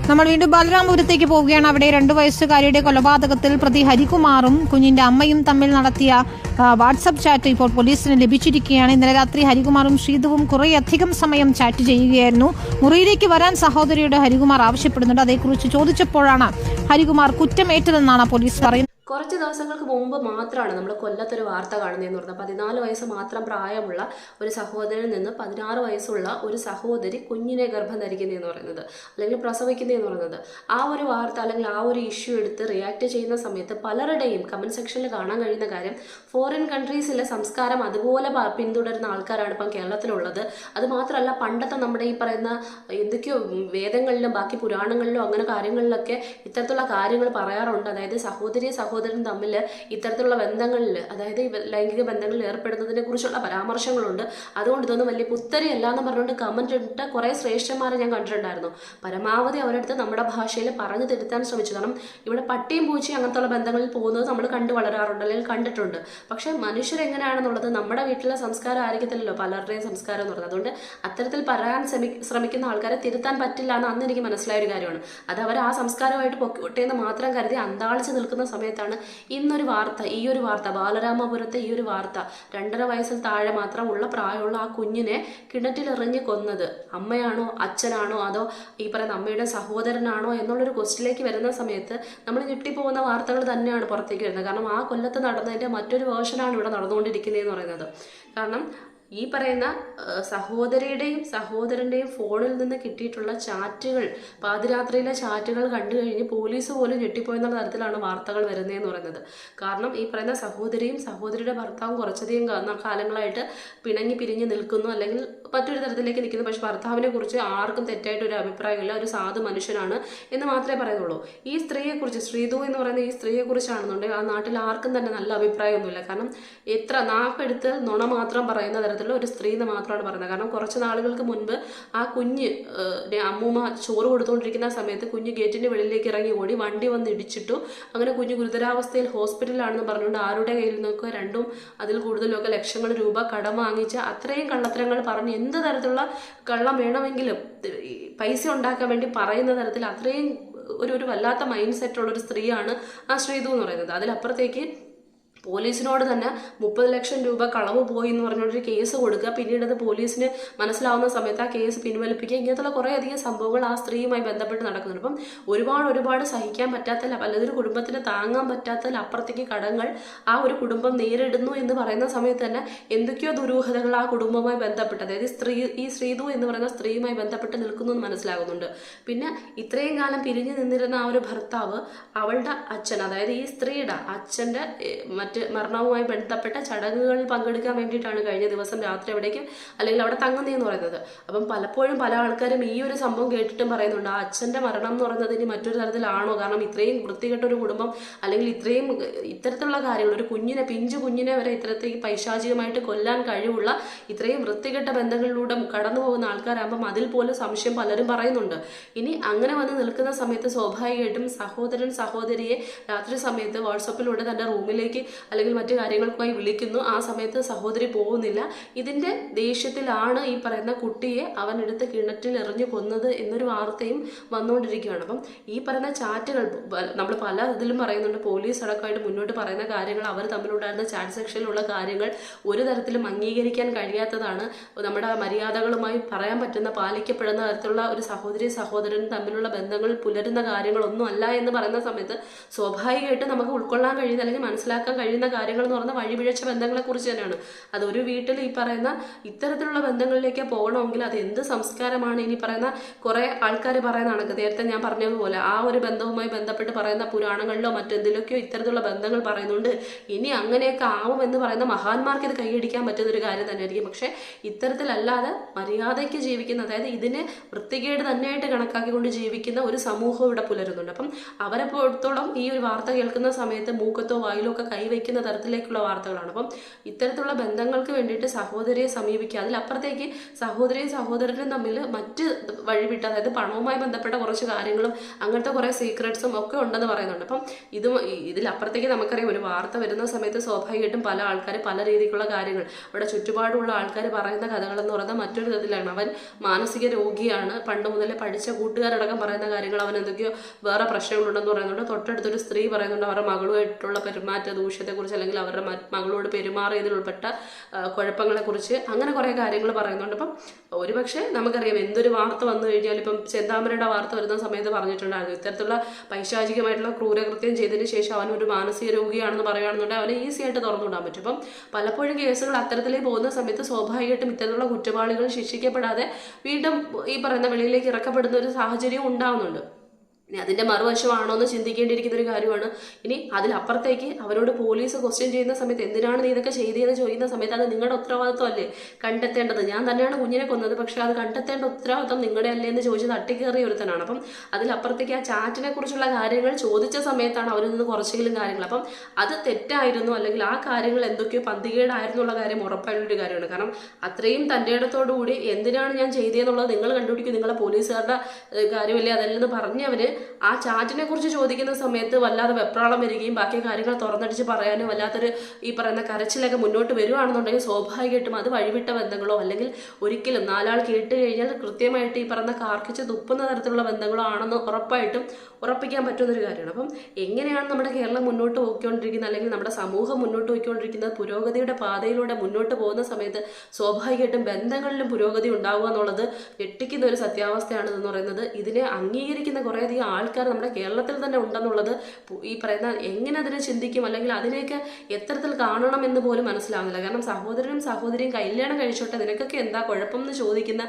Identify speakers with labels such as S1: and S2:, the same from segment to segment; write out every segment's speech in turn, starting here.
S1: നമ്മൾ വീണ്ടും ബാലരാമപുരത്തേക്ക് പോവുകയാണ്. അവിടെ 2 വയസ്സുകാരിയുടെ കൊലപാതകത്തിൽ പ്രതി ഹരികുമാറും കുഞ്ഞിന്റെ അമ്മയും തമ്മിൽ നടത്തിയ വാട്സപ്പ് ചാറ്റ് ഇപ്പോൾ പോലീസിന് ലഭിച്ചിരിക്കുകയാണ്. ഇന്നലെ രാത്രി ഹരികുമാറും ശ്രീതുവും കുറേയധികം സമയം ചാറ്റ് ചെയ്യുകയായിരുന്നു. മുറിയിലേക്ക് വരാൻ സഹോദരിയുടെ ഹരികുമാർ ആവശ്യപ്പെടുന്നുണ്ട്. അതേക്കുറിച്ച് ചോദിച്ചപ്പോഴാണ് ഹരികുമാർ കുറ്റമേറ്റതെന്നാണ് പോലീസ് പറയുന്നത്.
S2: കുറച്ച് ദിവസങ്ങൾക്ക് മുമ്പ് മാത്രമാണ് നമ്മൾ കൊല്ലത്തൊരു വാർത്ത കാണുന്നതെന്ന് പറഞ്ഞാൽ 14 വയസ്സ് മാത്രം പ്രായമുള്ള ഒരു സഹോദരനിൽ നിന്ന് 16 വയസ്സുള്ള ഒരു സഹോദരി കുഞ്ഞിനെ ഗർഭം ധരിക്കുന്നതെന്ന് പറയുന്നത്, അല്ലെങ്കിൽ പ്രസവിക്കുന്നതെന്ന് പറയുന്നത്. ആ ഒരു വാർത്ത അല്ലെങ്കിൽ ആ ഒരു ഇഷ്യൂ എടുത്ത് റിയാക്ട് ചെയ്യുന്ന സമയത്ത് പലരുടെയും കമന്റ് സെക്ഷനിൽ കാണാൻ കഴിയുന്ന കാര്യം, ഫോറിൻ കൺട്രീസിലെ സംസ്കാരം അതുപോലെ പിന്തുടരുന്ന ആൾക്കാരാണ് ഇപ്പം കേരളത്തിലുള്ളത്. അത് മാത്രമല്ല, പണ്ടത്തെ നമ്മുടെ ഈ പറയുന്ന എന്തൊക്കെയോ വേദങ്ങളിലും ബാക്കി പുരാണങ്ങളിലും അങ്ങനെ കാര്യങ്ങളിലൊക്കെ ഇത്തരത്തിലുള്ള കാര്യങ്ങൾ പറയാറുണ്ട്. അതായത് സഹോദരൻ തമ്മിൽ ഇത്തരത്തിലുള്ള ബന്ധങ്ങളിൽ, അതായത് ലൈംഗിക ബന്ധങ്ങളിൽ ഏർപ്പെടുന്നതിനെ കുറിച്ചുള്ള പരാമർശങ്ങളുണ്ട്. അതുകൊണ്ട് ഇതൊന്നും വലിയ പുത്തരിയല്ല എന്ന് പറഞ്ഞുകൊണ്ട് കമന്റ് ഇട്ട കുറെ ശ്രേഷ്ഠന്മാരെ ഞാൻ കണ്ടിട്ടുണ്ടായിരുന്നു. പരമാവധി അവരടുത്ത് നമ്മുടെ ഭാഷയിൽ പറഞ്ഞു തിരുത്താൻ ശ്രമിച്ചു. കാരണം ഇവിടെ പട്ടിയും പൂച്ചയും അങ്ങനത്തെ ബന്ധങ്ങളിൽ പോകുന്നത് നമ്മൾ കണ്ടു വളരാറുണ്ട്, അല്ലെങ്കിൽ കണ്ടിട്ടുണ്ട്. പക്ഷെ മനുഷ്യരെങ്ങനെയാണെന്നുള്ളത് നമ്മുടെ വീട്ടിലെ സംസ്കാരം ആയിരിക്കത്തില്ലല്ലോ പലരുടെയും സംസ്കാരം എന്ന് പറയുന്നത്. അതുകൊണ്ട് അത്തരത്തിൽ പറയാൻ ശ്രമിക്കുന്ന ആൾക്കാരെ തിരുത്താൻ പറ്റില്ല എന്ന് അന്ന് എനിക്ക് മനസ്സിലായ ഒരു കാര്യമാണ്. അത് അവർ ആ സംസ്കാരമായിട്ട് പൊക്കോട്ടെ എന്ന് മാത്രം കരുതി അന്താളിച്ച് നിൽക്കുന്ന സമയത്താണ് ഇന്നൊരു വാർത്ത, ഈ ഒരു വാർത്ത, ബാലരാമപുരത്തെ ഈ ഒരു വാർത്ത, 2.5 വയസ്സിൽ താഴെ മാത്രമുള്ള പ്രായമുള്ള ആ കുഞ്ഞിനെ കിണറ്റിലെറിഞ്ഞ് കൊന്നത് അമ്മയാണോ അച്ഛനാണോ അതോ ഈ പറയുന്ന അമ്മയുടെ സഹോദരനാണോ എന്നുള്ളൊരു ക്വസ്റ്റിലേക്ക് വരുന്ന സമയത്ത് നമ്മൾ ഞെട്ടിപ്പോകുന്ന വാർത്തകൾ തന്നെയാണ് പുറത്തേക്ക് വരുന്നത്. കാരണം ആ കൊല്ലത്ത് നടന്നതിൻ്റെ മറ്റൊരു വേർഷനാണ് ഇവിടെ നടന്നുകൊണ്ടിരിക്കുന്നതെന്ന് പറയുന്നത്. കാരണം ഈ പറയുന്ന സഹോദരിയുടെയും സഹോദരൻ്റെയും ഫോണിൽ നിന്ന് കിട്ടിയിട്ടുള്ള ചാറ്റുകൾ, പാതിരാത്രിയിലെ ചാറ്റുകൾ കണ്ടു കഴിഞ്ഞ് പോലീസ് പോലും ഞെട്ടിപ്പോയെന്നുള്ള തരത്തിലാണ് വാർത്തകൾ വരുന്നതെന്ന് പറയുന്നത്. കാരണം ഈ പറയുന്ന സഹോദരിയും സഹോദരിയുടെ ഭർത്താവും കുറച്ചധികം കാലങ്ങളായിട്ട് പിരിഞ്ഞ് നിൽക്കുന്നു, അല്ലെങ്കിൽ മറ്റൊരു തരത്തിലേക്ക് നിൽക്കുന്നു. പക്ഷെ ഭർത്താവിനെ കുറിച്ച് ആർക്കും തെറ്റായിട്ടൊരു അഭിപ്രായമില്ല, ഒരു സാധു മനുഷ്യനാണ് എന്ന് മാത്രമേ പറയുന്നുള്ളൂ. ഈ സ്ത്രീയെക്കുറിച്ച്, ശ്രീതു എന്ന് പറയുന്ന ഈ സ്ത്രീയെക്കുറിച്ചാണെന്നുണ്ടെങ്കിൽ ആ നാട്ടിൽ ആർക്കും തന്നെ നല്ല അഭിപ്രായമൊന്നുമില്ല. കാരണം എത്ര നാക്കെടുത്ത് നുണ മാത്രം പറയുന്ന തരത്തിലുള്ള ഒരു സ്ത്രീ എന്ന് മാത്രമാണ് പറയുന്നത്. കാരണം കുറച്ച് നാളുകൾക്ക് മുൻപ് ആ കുഞ്ഞ് അമ്മൂമ്മ ചോറ് കൊടുത്തുകൊണ്ടിരിക്കുന്ന സമയത്ത് കുഞ്ഞ് ഗേറ്റിന്റെ വെളിയിലേക്ക് ഇറങ്ങി ഓടി, വണ്ടി വന്ന് ഇടിച്ചിട്ടു. അങ്ങനെ കുഞ്ഞ് ഗുരുതരാവസ്ഥയിൽ ഹോസ്പിറ്റലിലാണെന്ന് പറഞ്ഞുകൊണ്ട് ആരുടെ കയ്യിൽ നിന്നൊക്കെ 2 അതിൽ കൂടുതലൊക്കെ ലക്ഷങ്ങൾ രൂപ കടം വാങ്ങിച്ച അത്രയും കള്ളത്തരങ്ങൾ പറഞ്ഞ് എന്ത് തരത്തിലുള്ള കള്ളം വേണമെങ്കിലും പൈസ ഉണ്ടാക്കാൻ വേണ്ടി പറയുന്ന തരത്തിൽ അത്രയും ഒരു വല്ലാത്ത മൈൻഡ് സെറ്റുള്ളൊരു സ്ത്രീയാണ് ആ ശ്രീതു എന്ന് പറയുന്നത്. അതിലപ്പുറത്തേക്ക് പോലീസിനോട് തന്നെ 30 ലക്ഷം രൂപ കളവ് പോയി എന്ന് പറഞ്ഞുകൊണ്ടൊരു കേസ് കൊടുക്കുക, പിന്നീട് അത് പോലീസിന് മനസ്സിലാവുന്ന സമയത്ത് ആ കേസ് പിൻവലിപ്പിക്കുക, ഇങ്ങനത്തുള്ള കുറേയധികം സംഭവങ്ങൾ ആ സ്ത്രീയുമായി ബന്ധപ്പെട്ട് നടക്കുന്നുണ്ട്. അപ്പം ഒരുപാട് സഹിക്കാൻ പറ്റാത്തതിൽ, അല്ലെങ്കിൽ ഒരു കുടുംബത്തിന് താങ്ങാൻ പറ്റാത്തതിൽ അപ്പുറത്തേക്ക് കടങ്ങൾ ആ ഒരു കുടുംബം നേരിടുന്നു എന്ന് പറയുന്ന സമയത്ത് തന്നെ എന്തൊക്കെയോ ദുരൂഹതകൾ ആ കുടുംബവുമായി ബന്ധപ്പെട്ട്, അതായത് ഈ ശ്രീതു എന്ന് പറയുന്ന സ്ത്രീയുമായി ബന്ധപ്പെട്ട് നിൽക്കുന്നു എന്ന് മനസ്സിലാകുന്നുണ്ട്. പിന്നെ ഇത്രയും കാലം പിരിഞ്ഞു നിന്നിരുന്ന ആ ഒരു ഭർത്താവ്, അവളുടെ അച്ഛൻ, അതായത് ഈ സ്ത്രീയുടെ അച്ഛൻ്റെ മരണവുമായി ബന്ധപ്പെട്ട ചടങ്ങുകളിൽ പങ്കെടുക്കാൻ വേണ്ടിയിട്ടാണ് കഴിഞ്ഞ ദിവസം രാത്രി അവിടേക്ക്, അല്ലെങ്കിൽ അവിടെ തങ്ങുന്നതെന്ന് പറയുന്നത്. അപ്പം പലപ്പോഴും പല ആൾക്കാരും ഈ ഒരു സംഭവം കേട്ടിട്ടും പറയുന്നുണ്ട്, ആ അച്ഛൻ്റെ മരണം എന്ന് പറയുന്നത് ഇനി മറ്റൊരു തരത്തിലാണോ? കാരണം ഇത്രയും വൃത്തികെട്ട ഒരു കുടുംബം, അല്ലെങ്കിൽ ഇത്തരത്തിലുള്ള കാര്യങ്ങൾ, ഒരു പിഞ്ചു കുഞ്ഞിനെ വരെ ഇത്തരത്തിൽ പൈശാചികമായിട്ട് കൊല്ലാൻ കഴിവുള്ള ഇത്രയും വൃത്തികെട്ട ബന്ധങ്ങളിലൂടെ കടന്നു പോകുന്ന ആൾക്കാരാകുമ്പം അതിൽ പോലും സംശയം പലരും പറയുന്നുണ്ട്. ഇനി അങ്ങനെ വന്ന് നിൽക്കുന്ന സമയത്ത് സ്വാഭാവികമായിട്ടും സഹോദരൻ സഹോദരിയെ രാത്രി സമയത്ത് വാട്സപ്പിലൂടെ തൻ്റെ റൂമിലേക്ക് അല്ലെങ്കിൽ മറ്റു കാര്യങ്ങൾക്കായി വിളിക്കുന്നു. ആ സമയത്ത് സഹോദരി പോകുന്നില്ല. ഇതിന്റെ ദേഷ്യത്തിലാണ് ഈ പറയുന്ന കുട്ടിയെ അവനെടുത്ത് കിണറ്റിൽ എറിഞ്ഞു കൊന്നത് എന്നൊരു വാർത്തയും വന്നുകൊണ്ടിരിക്കുകയാണ്. അപ്പം ഈ പറയുന്ന ചാറ്റുകൾ നമ്മൾ പല ഇതിലും പറയുന്നുണ്ട്, പോലീസ് അടക്കമായിട്ട് മുന്നോട്ട് പറയുന്ന കാര്യങ്ങൾ, അവർ തമ്മിലുണ്ടായിരുന്ന ചാറ്റ് സെക്ഷനിലുള്ള കാര്യങ്ങൾ ഒരു തരത്തിലും അംഗീകരിക്കാൻ കഴിയാത്തതാണ്. നമ്മുടെ മര്യാദകളുമായി പറയാൻ പറ്റുന്ന, പാലിക്കപ്പെടുന്ന തരത്തിലുള്ള ഒരു സഹോദരൻ തമ്മിലുള്ള ബന്ധങ്ങൾ പുലരുന്ന കാര്യങ്ങളൊന്നും അല്ല എന്ന് പറയുന്ന സമയത്ത് സ്വാഭാവികമായിട്ട് നമുക്ക് ഉൾക്കൊള്ളാൻ കഴിയുന്ന, അല്ലെങ്കിൽ മനസ്സിലാക്കാൻ കഴിയുന്ന കാര്യങ്ങൾ എന്ന് പറഞ്ഞാൽ വഴിപിഴച്ച ബന്ധങ്ങളെ കുറിച്ച് തന്നെയാണ്. അതൊരു വീട്ടിൽ ഈ പറയുന്ന ഇത്തരത്തിലുള്ള ബന്ധങ്ങളിലേക്ക് പോകണമെങ്കിൽ അത് എന്ത് സംസ്കാരമാണ്? ഇനി പറയുന്ന കുറെ ആൾക്കാർ പറയുന്ന കണക്ക്, നേരത്തെ ഞാൻ പറഞ്ഞതുപോലെ ആ ഒരു ബന്ധവുമായി ബന്ധപ്പെട്ട് പറയുന്ന പുരാണങ്ങളിലോ മറ്റെന്തിലൊക്കെയോ ഇത്തരത്തിലുള്ള ബന്ധങ്ങൾ പറയുന്നുണ്ട്. ഇനി അങ്ങനെയൊക്കെ ആവുമെന്ന് പറയുന്ന മഹാന്മാർക്ക് ഇത് കൈയടിക്കാൻ പറ്റുന്ന ഒരു കാര്യം തന്നെയായിരിക്കും. പക്ഷെ ഇത്തരത്തിലല്ലാതെ മര്യാദയ്ക്ക് ജീവിക്കുന്ന, അതായത് ഇതിനെ വൃത്തികേട് തന്നെയായിട്ട് കണക്കാക്കിക്കൊണ്ട് ജീവിക്കുന്ന ഒരു സമൂഹം ഇവിടെ പുലരുന്നുണ്ട്. അപ്പം അവരെ പോലത്തോളം ഈ ഒരു വാർത്ത കേൾക്കുന്ന സമയത്ത് മൂക്കത്തോ വായിലോ ഒക്കെ വെക്കുന്ന തരത്തിലേക്കുള്ള വാർത്തകളാണ്. അപ്പം ഇത്തരത്തിലുള്ള ബന്ധങ്ങൾക്ക് വേണ്ടിയിട്ട് സഹോദരിയെ സമീപിക്കുക, അതിലപ്പുറത്തേക്ക് സഹോദരിയും സഹോദരനും തമ്മിൽ മറ്റ് വഴിവിട്ട്, അതായത് പണവുമായി ബന്ധപ്പെട്ട കുറച്ച് കാര്യങ്ങളും അങ്ങനത്തെ കുറേ സീക്രട്സും ഒക്കെ ഉണ്ടെന്ന് പറയുന്നുണ്ട്. അപ്പം ഇതിലപ്പുറത്തേക്ക് നമുക്കറിയാം, ഒരു വാർത്ത വരുന്ന സമയത്ത് സ്വാഭാവികമായിട്ടും പല ആൾക്കാർ പല രീതിക്കുള്ള കാര്യങ്ങൾ, അവിടെ ചുറ്റുപാടുള്ള ആൾക്കാർ പറയുന്ന കഥകളെന്ന് പറയുന്നത് മറ്റൊരു വിധത്തിലാണ്. അവൻ മാനസിക രോഗിയാണ്, പണ്ട് മുതലേ പഠിച്ച കൂട്ടുകാരടക്കം പറയുന്ന കാര്യങ്ങൾ, അവൻ എന്തൊക്കെയോ വേറെ പ്രശ്നങ്ങളുണ്ടെന്ന് പറയുന്നുണ്ട്. തൊട്ടടുത്തൊരു സ്ത്രീ പറയുന്നുണ്ട് അവരുടെ മകളുമായിട്ടുള്ള പെരുമാറ്റ ദൂഷ്യത്തെക്കുറിച്ച്, അല്ലെങ്കിൽ അവരുടെ മകളോട് പെരുമാറിയതിൽ ഉൾപ്പെട്ട കുഴപ്പങ്ങളെക്കുറിച്ച്, അങ്ങനെ കുറേ കാര്യങ്ങൾ പറയുന്നുണ്ട്. അപ്പം ഒരുപക്ഷെ നമുക്കറിയാം, എന്തൊരു വാർത്ത വന്നു കഴിഞ്ഞാൽ, ഇപ്പം ചെന്താമരയുടെ വാർത്ത വരുന്ന സമയത്ത് പറഞ്ഞിട്ടുണ്ടായിരുന്നു, ഇത്തരത്തിലുള്ള പൈശാചികമായിട്ടുള്ള ക്രൂരകൃത്യം ചെയ്തതിന് ശേഷം അവൻ ഒരു മാനസിക രോഗിയാണെന്ന് പറയുകയാണെന്നുണ്ടെങ്കിൽ അവനെ ഈസി ആയിട്ട് തുറന്നുവിടാൻ പറ്റും. അപ്പം പലപ്പോഴും കേസുകൾ അത്തരത്തിലേക്ക് പോകുന്ന സമയത്ത് സ്വാഭാവികമായിട്ടും ഇത്തരത്തിലുള്ള കുറ്റവാളികൾ ശിക്ഷിക്കപ്പെടാതെ വീണ്ടും ഈ പറയുന്ന വെളിയിലേക്ക് ഇറക്കപ്പെടുന്ന ഒരു സാഹചര്യം ഉണ്ടാവുന്നുണ്ട്. ഇനി അതിൻ്റെ മറുവശമാണോ എന്ന് ചിന്തിക്കേണ്ടിയിരിക്കുന്ന ഒരു കാര്യമാണ്. ഇനി അതിലപ്പുറത്തേക്ക് അവരോട് പോലീസ് ക്വസ്റ്റ്യൻ ചെയ്യുന്ന സമയത്ത് എന്തിനാണ് നീ ഇതൊക്കെ ചെയ്തതെന്ന് ചോദിക്കുന്ന സമയത്ത് അത് നിങ്ങളുടെ ഉത്തരവാദിത്വമല്ലേ കണ്ടെത്തേണ്ടത്? ഞാൻ തന്നെയാണ് കുഞ്ഞിനെ കൊന്നത്, പക്ഷെ അത് കണ്ടെത്തേണ്ട ഉത്തരവാദിത്വം നിങ്ങളുടെ അല്ലേ എന്ന് ചോദിച്ച് തട്ടിക്കേറിയ ഒരുത്തനാണ്. അപ്പം അതിലപ്പുറത്തേക്ക് ആ ചാറ്റിനെ കുറിച്ചുള്ള കാര്യങ്ങൾ ചോദിച്ച സമയത്താണ് അവരിൽ നിന്ന് കുറച്ചെങ്കിലും കാര്യങ്ങൾ, അപ്പം അത് തെറ്റായിരുന്നു, അല്ലെങ്കിൽ ആ കാര്യങ്ങൾ എന്തൊക്കെയോ പന്തികേടായിരുന്നുള്ള കാര്യം ഉറപ്പായിട്ടുള്ളൊരു കാര്യമാണ്. കാരണം അത്രയും തൻ്റെ ഇടത്തോടുകൂടി എന്തിനാണ് ഞാൻ ചെയ്തതെന്നുള്ളത് നിങ്ങൾ കണ്ടുപിടിക്കും, നിങ്ങളെ പോലീസുകാരുടെ കാര്യമല്ലേ അതല്ലെന്ന് പറഞ്ഞവര് ആ ചാറ്റിനെ കുറിച്ച് ചോദിക്കുന്ന സമയത്ത് വല്ലാതെ വെപ്രാളം വരികയും ബാക്കി കാര്യങ്ങൾ തുറന്നടിച്ച് പറയാനും വല്ലാത്തൊരു ഈ പറയുന്ന കരച്ചിലൊക്കെ മുന്നോട്ട് വരുവാണെന്നുണ്ടെങ്കിൽ സ്വാഭാവികമായിട്ടും അത് വഴിവിട്ട ബന്ധങ്ങളോ, അല്ലെങ്കിൽ ഒരിക്കലും നാലാൾ കേട്ട് കഴിഞ്ഞാൽ കൃത്യമായിട്ട് ഈ പറയുന്ന കാർക്കിച്ച് തുപ്പുന്ന തരത്തിലുള്ള ബന്ധങ്ങളോ ആണെന്ന് ഉറപ്പായിട്ടും ഉറപ്പിക്കാൻ പറ്റുന്നൊരു കാര്യമാണ്. അപ്പം എങ്ങനെയാണ് നമ്മുടെ കേരളം മുന്നോട്ട് പോയിക്കൊണ്ടിരിക്കുന്നത്, അല്ലെങ്കിൽ നമ്മുടെ സമൂഹം മുന്നോട്ട് പോയിക്കൊണ്ടിരിക്കുന്നത്, പുരോഗതിയുടെ പാതയിലൂടെ മുന്നോട്ട് പോകുന്ന സമയത്ത് സ്വാഭാവികമായിട്ടും ബന്ധങ്ങളിലും പുരോഗതി ഉണ്ടാവുക എന്നുള്ളത് ഞെട്ടിക്കുന്ന ഒരു സത്യാവസ്ഥയാണെന്ന് പറയുന്നത്. ഇതിനെ അംഗീകരിക്കുന്ന കുറേയധികം ആൾക്കാർ നമ്മുടെ കേരളത്തിൽ തന്നെ ഉണ്ടെന്നുള്ളത് ഈ പറയുന്ന എങ്ങനെ അതിനെ ചിന്തിക്കും, അല്ലെങ്കിൽ അതിനെയൊക്കെ എത്തരത്തിൽ കാണണം എന്ന് പോലും മനസ്സിലാവുന്നില്ല. കാരണം സഹോദരനും സഹോദരിയും കല്യാണം കഴിച്ചോട്ടെ, നിനക്കൊക്കെ എന്താ കുഴപ്പം എന്ന് ചോദിക്കുന്ന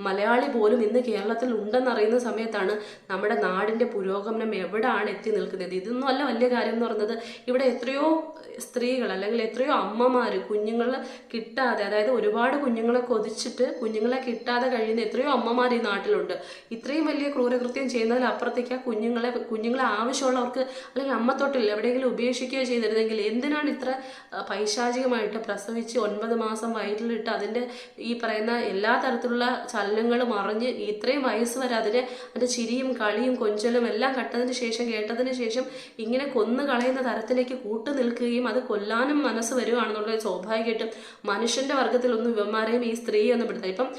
S2: മലയാളി പോലും ഇന്ന് കേരളത്തിൽ ഉണ്ടെന്നറിയുന്ന സമയത്താണ് നമ്മുടെ നാടിൻ്റെ പുരോഗമനം എവിടെയാണ് എത്തി നിൽക്കുന്നത്. ഇതൊന്നും അല്ല വലിയ കാര്യം എന്ന് പറയുന്നത്. ഇവിടെ എത്രയോ സ്ത്രീകൾ, അല്ലെങ്കിൽ എത്രയോ അമ്മമാർ കുഞ്ഞുങ്ങൾ കിട്ടാതെ, അതായത് ഒരുപാട് കുഞ്ഞുങ്ങളെ കൊതിച്ചിട്ട് കുഞ്ഞുങ്ങളെ കിട്ടാതെ കഴിയുന്ന എത്രയോ അമ്മമാർ ഈ നാട്ടിലുണ്ട്. ഇത്രയും വലിയ ക്രൂരകൃത്യം ചെയ്യുന്നതിലപ്പുറത്തേക്ക് ആ കുഞ്ഞുങ്ങളെ ആവശ്യമുള്ളവർക്ക്, അല്ലെങ്കിൽ അമ്മത്തൊട്ടിൽ എവിടെയെങ്കിലും ഉപേക്ഷിക്കുകയോ ചെയ്തിരുന്നെങ്കിൽ എന്തിനാണ് ഇത്ര പൈശാചികമായിട്ട് പ്രസവിച്ച് 9 മാസം വയറ്റിലിട്ട് അതിൻ്റെ ഈ പറയുന്ന എല്ലാ തരത്തിലുള്ള ചലനങ്ങളും അറിഞ്ഞ് ഇത്രയും വയസ്സ് വരെ അതിൻ്റെ ചിരിയും കളിയും കൊഞ്ചലും എല്ലാം കേട്ടതിന് ശേഷം ഇങ്ങനെ കൊന്നു കളയുന്ന തരത്തിലേക്ക് കൂട്ടു നിൽക്കുകയും അത് കൊല്ലാനും മനസ്സ് വരുവാണെന്നുള്ളത് സ്വാഭാവികമായിട്ടും മനുഷ്യൻ്റെ വർഗ്ഗത്തിലൊന്നും ഇവന്മാരെയും ഈ സ്ത്രീയെ ഒന്നും പെടുത്താം. ഇപ്പം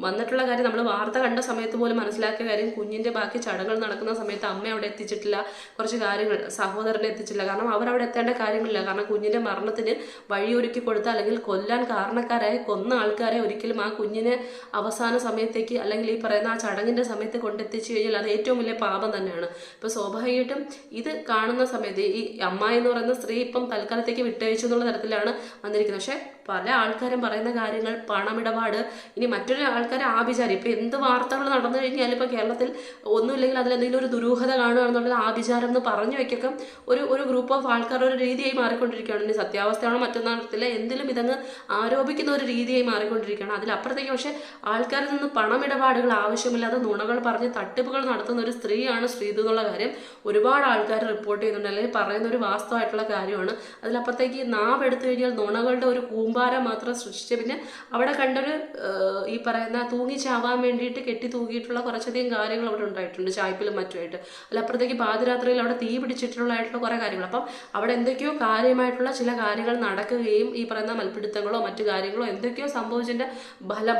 S2: വന്നിട്ടുള്ള കാര്യം നമ്മൾ വാർത്ത കണ്ട സമയത്ത് പോലും മനസ്സിലാക്കിയ കാര്യം, കുഞ്ഞിൻ്റെ ബാക്കി ചടങ്ങുകൾ നടക്കുന്ന സമയത്ത് അമ്മ അവിടെ എത്തിച്ചിട്ടില്ല, കുറച്ച് കാര്യങ്ങൾ സഹോദരനെ എത്തിച്ചില്ല. കാരണം അവരവിടെ എത്തേണ്ട കാര്യങ്ങളില്ല. കാരണം കുഞ്ഞിൻ്റെ മരണത്തിന് വഴിയൊരുക്കി കൊടുത്ത, അല്ലെങ്കിൽ കൊല്ലാൻ കാരണക്കാരായ കൊന്ന ആൾക്കാരെ ഒരിക്കലും ആ കുഞ്ഞിനെ അവസാന സമയത്തേക്ക്, അല്ലെങ്കിൽ ഈ പറയുന്ന ആ ചടങ്ങിൻ്റെ സമയത്ത് കൊണ്ടെത്തിച്ചു കഴിഞ്ഞാൽ അത് ഏറ്റവും വലിയ പാപം തന്നെയാണ്. ഇപ്പോൾ സ്വാഭാവികമായിട്ടും ഇത് കാണുന്ന സമയത്ത് ഈ അമ്മ എന്ന് പറയുന്ന സ്ത്രീ ഇപ്പം തൽക്കാലത്തേക്ക് വിട്ടയച്ചു എന്നുള്ള തരത്തിലാണ് വന്നിരിക്കുന്നത്. പക്ഷേ പല ആൾക്കാരും പറയുന്ന കാര്യങ്ങൾ പണമിടപാട്, ഇനി മറ്റൊരു ആൾക്കാരെ ആഭിചാരം, ഇപ്പം എന്ത് വാർത്തകൾ നടന്നു കഴിഞ്ഞാലും ഇപ്പോൾ കേരളത്തിൽ ഒന്നുമില്ലെങ്കിൽ അതിലെന്തെങ്കിലും ഒരു ദുരൂഹത കാണുകയാണെന്നുണ്ടെങ്കിൽ ആഭിചാരം എന്ന് പറഞ്ഞു വയ്ക്കൊക്കെ ഒരു ഗ്രൂപ്പ് ഓഫ് ആൾക്കാർ ഒരു രീതിയായി മാറിക്കൊണ്ടിരിക്കുകയാണ്. ഇനി സത്യാവസ്ഥയാണോ മറ്റൊന്നാണത്തില്ല, എന്തിലും ഇതങ്ങ് ആരോപിക്കുന്ന ഒരു രീതിയായി മാറിക്കൊണ്ടിരിക്കുകയാണ്. അതിലപ്പുറത്തേക്ക് പക്ഷേ ആൾക്കാരിൽ നിന്ന് പണമിടപാടുകൾ ആവശ്യമില്ലാതെ നുണകൾ പറഞ്ഞ് തട്ടിപ്പുകൾ നടത്തുന്ന ഒരു സ്ത്രീയാണ് ശ്രീതു എന്നുള്ള കാര്യം ഒരുപാട് ആൾക്കാർ റിപ്പോർട്ട് ചെയ്യുന്നുണ്ട്, അല്ലെങ്കിൽ പറയുന്ന ഒരു വാസ്തവമായിട്ടുള്ള കാര്യമാണ്. അതിലപ്പുറത്തേക്ക് നാവ് എടുത്തു കഴിഞ്ഞാൽ നുണകളുടെ ഒരു കൂമ്പാരം മാത്രം സൃഷ്ടിച്ച്, പിന്നെ അവിടെ കണ്ടൊരു ഈ പറയുന്ന തൂങ്ങിച്ചാവാൻ വേണ്ടിയിട്ട് കെട്ടി തൂങ്ങിയിട്ടുള്ള കുറച്ചധികം കാര്യങ്ങൾ അവിടെ ഉണ്ടായിട്ടുണ്ട്, ചായ്പിലും മറ്റുമായിട്ട്. അതിലപ്പുറത്തേക്ക് പാതിരാത്രിയിൽ അവിടെ തീ പിടിച്ചിട്ടുള്ളതായിട്ടുള്ള കുറേ കാര്യങ്ങൾ. അപ്പം അവിടെ എന്തൊക്കെയോ കാര്യമായിട്ടുള്ള ചില കാര്യങ്ങൾ നടക്കുകയും ഈ പറയുന്ന മൽപ്പിടുത്തങ്ങളോ മറ്റു കാര്യങ്ങളോ എന്തൊക്കെയോ സംഭവിച്ചതിൻ്റെ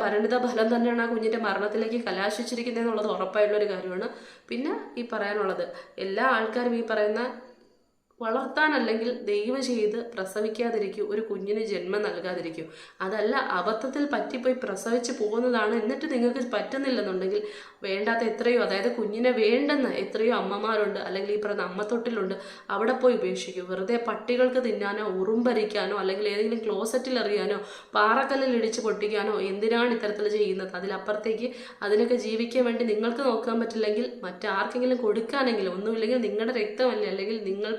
S2: പരിണിത ഫലം തന്നെയാണ് ആ കുഞ്ഞിൻ്റെ മരണത്തിലേക്ക് കലാശിച്ചിരിക്കുന്നത് എന്നുള്ളത് ഉറപ്പായിട്ടുള്ളൊരു കാര്യമാണ്. പിന്നെ ഈ പറയാനുള്ളത്, എല്ലാ ആൾക്കാരും ഈ പറയുന്ന വളർത്താനല്ലെങ്കിൽ ദയവ് ചെയ്ത് പ്രസവിക്കാതിരിക്കൂ, ഒരു കുഞ്ഞിന് ജന്മം നൽകാതിരിക്കൂ. അതല്ല അബദ്ധത്തിൽ പറ്റിപ്പോയി പ്രസവിച്ച് പോകുന്നതാണ്, എന്നിട്ട് നിങ്ങൾക്ക് പറ്റുന്നില്ലെന്നുണ്ടെങ്കിൽ വേണ്ടാത്ത എത്രയോ, അതായത് കുഞ്ഞിനെ വേണ്ടെന്ന് എത്രയോ അമ്മമാരുണ്ട്, അല്ലെങ്കിൽ ഈ പറയുന്ന അമ്മത്തൊട്ടിലുണ്ട്, അവിടെ പോയി ഉപേക്ഷിക്കൂ. വെറുതെ പട്ടികൾക്ക് തിന്നാനോ ഉറുമ്പരിക്കാനോ അല്ലെങ്കിൽ ഏതെങ്കിലും ക്ലോസറ്റിൽ എറിയാനോ പാറക്കല്ലിൽ ഇടിച്ച് പൊട്ടിക്കാനോ എന്തിനാണ് ഇത്തരത്തിൽ ചെയ്യുന്നത്? അതിലപ്പുറത്തേക്ക് അതിനൊക്കെ ജീവിക്കാൻ വേണ്ടി നിങ്ങൾക്ക് നോക്കാൻ പറ്റില്ലെങ്കിൽ മറ്റാർക്കെങ്കിലും കൊടുക്കാനെങ്കിലും, ഒന്നുമില്ലെങ്കിൽ നിങ്ങളുടെ രക്തമല്ലേ, അല്ലെങ്കിൽ നിങ്ങൾ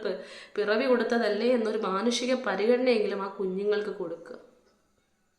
S2: പിറവി കൊടുത്തതല്ലേ എന്നൊരു മാനുഷിക പരിഗണനയെങ്കിലും ആ കുഞ്ഞുങ്ങൾക്ക് കൊടുക്കുക.